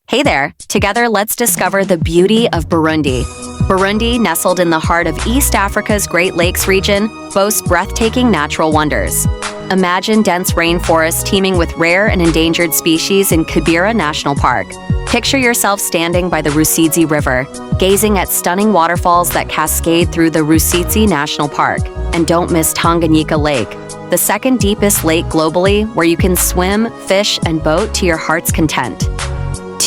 Hey there! Together, let's discover the beauty of Burundi. Burundi, nestled in the heart of East Africa's Great Lakes region, boasts breathtaking natural wonders. Imagine dense rainforests teeming with rare and endangered species in Kibera National Park. Picture yourself standing by the Rusizi River, gazing at stunning waterfalls that cascade through the Rusizi National Park. And don't miss Tanganyika Lake, the second deepest lake globally, where you can swim, fish, and boat to your heart's content.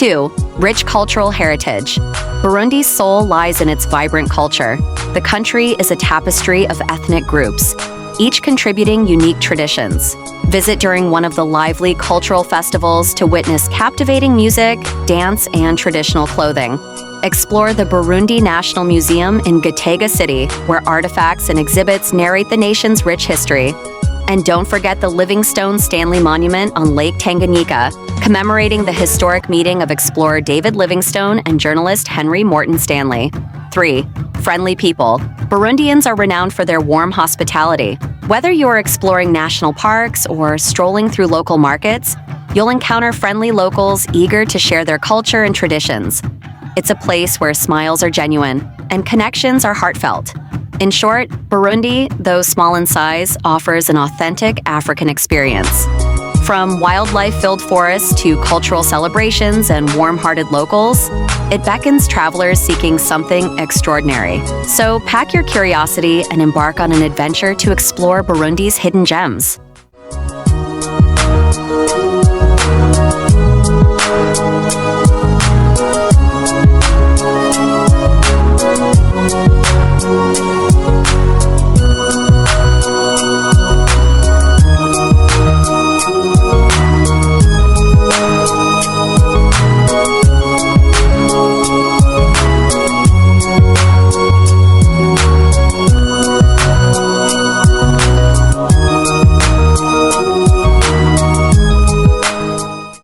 2. Rich cultural heritage. Burundi's soul lies in its vibrant culture. The country is a tapestry of ethnic groups, each contributing unique traditions. Visit during one of the lively cultural festivals to witness captivating music, dance, and traditional clothing. Explore the Burundi National Museum in Gitega City, where artifacts and exhibits narrate the nation's rich history. And don't forget the Livingstone Stanley Monument on Lake Tanganyika, commemorating the historic meeting of explorer David Livingstone and journalist Henry Morton Stanley. 3. Friendly people. Burundians are renowned for their warm hospitality. Whether you're exploring national parks or strolling through local markets, you'll encounter friendly locals eager to share their culture and traditions. It's a place where smiles are genuine and connections are heartfelt. In short, Burundi, though small in size, offers an authentic African experience. From wildlife-filled forests to cultural celebrations and warm-hearted locals, it beckons travelers seeking something extraordinary. So pack your curiosity and embark on an adventure to explore Burundi's hidden gems.